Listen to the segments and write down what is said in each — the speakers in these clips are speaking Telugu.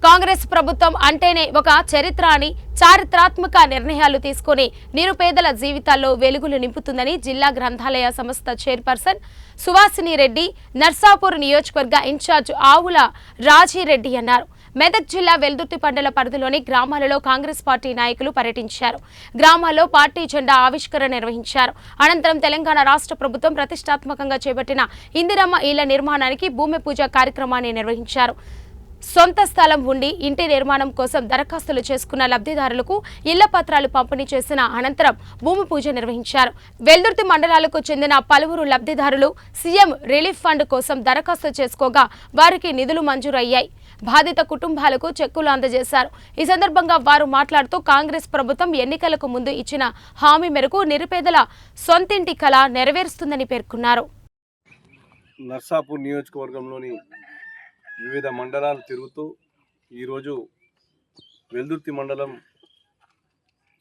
కాంగ్రెస్ ప్రభుత్వం అంటేనే ఒక చరిత్ర అని, చారిత్రాత్మక నిర్ణయాలు తీసుకుని నిరుపేదల జీవితాల్లో వెలుగులు నింపుతుందని జిల్లా గ్రంథాలయ సంస్థ చైర్పర్సన్ సువాసిని రెడ్డి, నర్సాపూర్ నియోజకవర్గ ఇన్ఛార్జ్ ఆవుల రాజిరెడ్డి అన్నారు. మెదక్ జిల్లా వెల్దుర్తి మండల పరిధిలోని గ్రామాలలో కాంగ్రెస్ పార్టీ నాయకులు పర్యటించారు. గ్రామాల్లో పార్టీ జెండా ఆవిష్కరణ నిర్వహించారు. అనంతరం తెలంగాణ రాష్ట్ర ప్రభుత్వం ప్రతిష్టాత్మకంగా చేపట్టిన ఇందిరమ్మ ఇళ్ల నిర్మాణానికి భూమి పూజ కార్యక్రమాన్ని నిర్వహించారు. సొంత స్థలం ఉండి ఇంటి నిర్మాణం కోసం దరఖాస్తులు చేసుకున్న లబ్ధిదారులకు ఇళ్ల పత్రాలు పంపిణీ చేసిన అనంతరం భూమి పూజ నిర్వహించారు. వెల్దుర్తి మండలాలకు చెందిన పలువురు లబ్ధిదారులు సీఎం రిలీఫ్ ఫండ్ కోసం దరఖాస్తు చేసుకోగా వారికి నిధులు మంజూరయ్యాయి. బాధిత కుటుంబాలకు చెక్కులు అందజేశారు. ఈ సందర్భంగా వారు మాట్లాడుతూ కాంగ్రెస్ ప్రభుత్వం ఎన్నికలకు ముందు ఇచ్చిన హామీ మేరకు నిరుపేదల సొంతింటి కళ నెరవేరుస్తుందని పేర్కొన్నారు. నర్సాపూర్ నియోజకవర్గంలోని వివిధ మండలాలు తిరుగుతూ ఈరోజు వెల్దుర్తి మండలం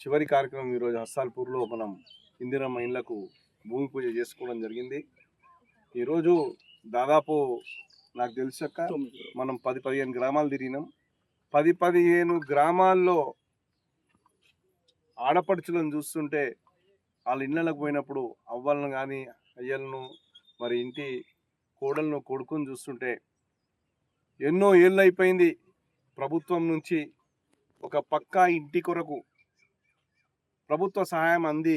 చివరి కార్యక్రమం ఈరోజు హస్సాల్పూర్లో మనం ఇందిరమ్మ ఇళ్లకు భూమి పూజ చేసుకోవడం జరిగింది. ఈరోజు దాదాపు నాకు తెలిసాక మనం 10-15 గ్రామాలు తిరిగినాం. 10-15 గ్రామాల్లో ఆడపడుచులను చూస్తుంటే వాళ్ళ ఇళ్ళకు పోయినప్పుడు అవ్వలను కానీ అయ్యలను మరి ఇంటి కోడలను కొడుకుని చూస్తుంటే ఎన్నో ఏళ్ళు అయిపోయింది ప్రభుత్వం నుంచి ఒక పక్కా ఇంటి కొరకు ప్రభుత్వ సహాయం అంది.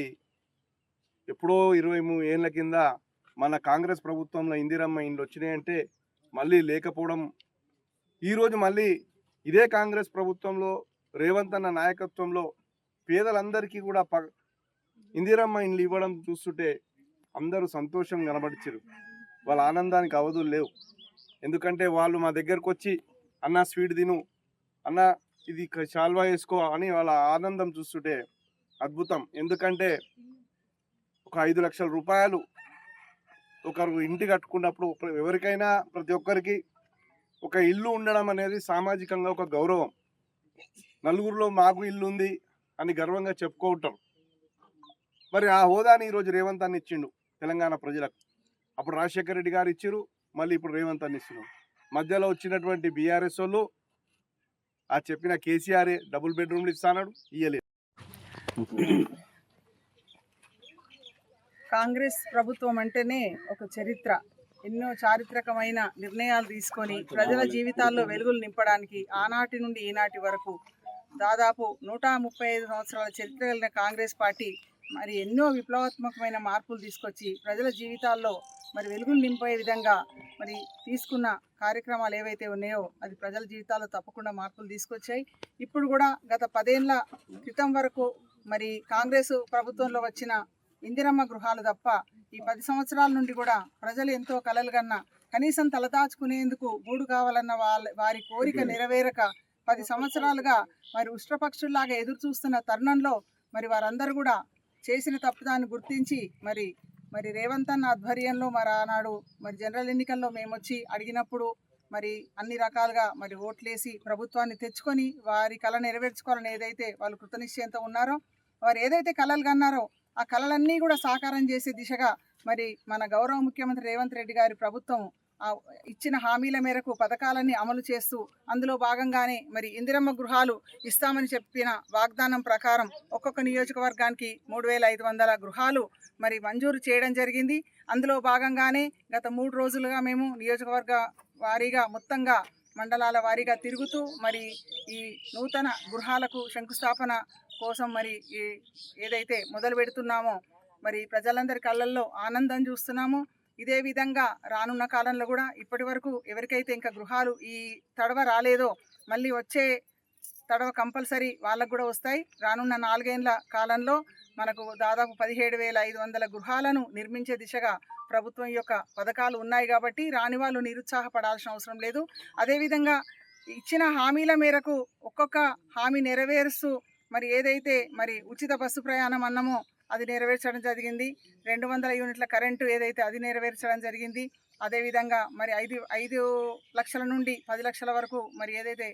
ఎప్పుడో 23 ఏళ్ళ కింద మన కాంగ్రెస్ ప్రభుత్వంలో ఇందిరమ్మ ఇండ్లు వచ్చినాయంటే మళ్ళీ లేకపోవడం, ఈరోజు మళ్ళీ ఇదే కాంగ్రెస్ ప్రభుత్వంలో రేవంత్ అన్న నాయకత్వంలో పేదలందరికీ కూడా ఇందిరమ్మ ఇండ్లు ఇవ్వడం చూస్తుంటే అందరూ సంతోషం కనబడిచారు. వాళ్ళ ఆనందానికి అవధులు లేవు. ఎందుకంటే వాళ్ళు మా దగ్గరకు వచ్చి అన్న స్వీట్ తిను, అన్న ఇది శాల్వా వేసుకో అని వాళ్ళ ఆనందం చూస్తుంటే అద్భుతం. ఎందుకంటే ఒక 5 లక్షల రూపాయలు ఒకరు ఇంటి కట్టుకున్నప్పుడు ఎవరికైనా ప్రతి ఒక్కరికి ఒక ఇల్లు ఉండడం అనేది సామాజికంగా ఒక గౌరవం. నలుగురిలో మాకు ఇల్లు ఉంది అని గర్వంగా చెప్పుకుంటారు. మరి ఆ హోదాని ఈరోజు రేవంత్ అన్న ఇచ్చిండు తెలంగాణ ప్రజలకు. అప్పుడు రాజశేఖర రెడ్డి గారు ఇచ్చిరు, మళ్ళీ ఇప్పుడు రేవంత్ అన్న ఇస్తున్నారు. మధ్యలో వచ్చినటువంటి బీఆర్ఎస్ వాళ్ళు ఆ చెప్పిన కేసీఆరే డబుల్ బెడ్రూమ్లు ఇస్తాడు, ఇయ్యలేదు. కాంగ్రెస్ ప్రభుత్వం అంటేనే ఒక చరిత్ర. ఎన్నో చారిత్రకమైన నిర్ణయాలు తీసుకొని ప్రజల జీవితాల్లో వెలుగులు నింపడానికి ఆనాటి నుండి ఈనాటి వరకు దాదాపు 135 సంవత్సరాల చరిత్ర కలిగిన కాంగ్రెస్ పార్టీ మరి ఎన్నో విప్లవాత్మకమైన మార్పులు తీసుకొచ్చి ప్రజల జీవితాల్లో మరి వెలుగులు నింపే విధంగా మరి తీసుకున్న కార్యక్రమాలు ఏవైతే ఉన్నాయో అది ప్రజల జీవితాల్లో తప్పకుండా మార్పులు తీసుకొచ్చాయి. ఇప్పుడు కూడా గత 10 ఏళ్ల క్రితం వరకు మరి కాంగ్రెస్ ప్రభుత్వంలో వచ్చిన ఇందిరమ్మ గృహాలు తప్ప ఈ 10 సంవత్సరాల నుండి కూడా ప్రజలు ఎంతో కలలు కన్నా కనీసం తలదాచుకునేందుకు గూడు కావాలన్న వారి కోరిక నెరవేరక 10 సంవత్సరాలుగా మరి ఉష్ట్రపక్షుల్లాగా ఎదురు చూస్తున్న తరుణంలో మరి వారందరూ కూడా చేసిన తప్పుదాన్ని గుర్తించి మరి రేవంత్ అన్న ఆధ్వర్యంలో మరి ఆనాడు మరి జనరల్ ఎన్నికల్లో మేము వచ్చి అడిగినప్పుడు మరి అన్ని రకాలుగా మరి ఓట్లేసి ప్రభుత్వాన్ని తెచ్చుకొని వారి కళ నెరవేర్చుకోవాలని ఏదైతే వాళ్ళు కృతనిశ్చయంతో ఉన్నారో, వారు ఏదైతే కళలు కన్నారో ఆ కళలన్నీ కూడా సాకారం చేసే దిశగా మరి మన గౌరవ ముఖ్యమంత్రి రేవంత్ రెడ్డి గారి ప్రభుత్వం ఇచ్చిన హామీల మేరకు పథకాలన్నీ అమలు చేస్తూ అందులో భాగంగానే మరి ఇందిరమ్మ గృహాలు ఇస్తామని చెప్పిన వాగ్దానం ప్రకారం ఒక్కొక్క నియోజకవర్గానికి 3500 గృహాలు మరి మంజూరు చేయడం జరిగింది. అందులో భాగంగానే గత 3 రోజులుగా మేము నియోజకవర్గ వారీగా మొత్తంగా మండలాల వారీగా తిరుగుతూ మరి ఈ నూతన గృహాలకు శంకుస్థాపన కోసం మరి ఏదైతే మొదలు పెడుతున్నామో మరి ప్రజలందరి కళ్ళల్లో ఆనందం చూస్తున్నాము. ఇదే విధంగా రానున్న కాలంలో కూడా ఇప్పటి వరకు ఎవరికైతే ఇంకా గృహాలు ఈ తడవ రాలేదో మళ్ళీ వచ్చే తడవ కంపల్సరీ వాళ్ళకు కూడా వస్తాయి. రానున్న 4 ఏళ్ల కాలంలో మనకు దాదాపు 17,500 గృహాలను నిర్మించే దిశగా ప్రభుత్వం యొక్క పథకాలు ఉన్నాయి కాబట్టి రాని వాళ్ళు నిరుత్సాహపడాల్సిన అవసరం లేదు. అదేవిధంగా ఇచ్చిన హామీల మేరకు ఒక్కొక్క హామీ నెరవేరుస్తూ మరి ఏదైతే మరి ఉచిత బస్సు ప్రయాణం అన్నమో అది నెరవేర్చడం జరిగింది. 200 యూనిట్ల కరెంటు ఏదైతే అది నెరవేర్చడం జరిగింది. అదేవిధంగా మరి 5 లక్షల నుండి 10 లక్షల వరకు మరి ఏదైతే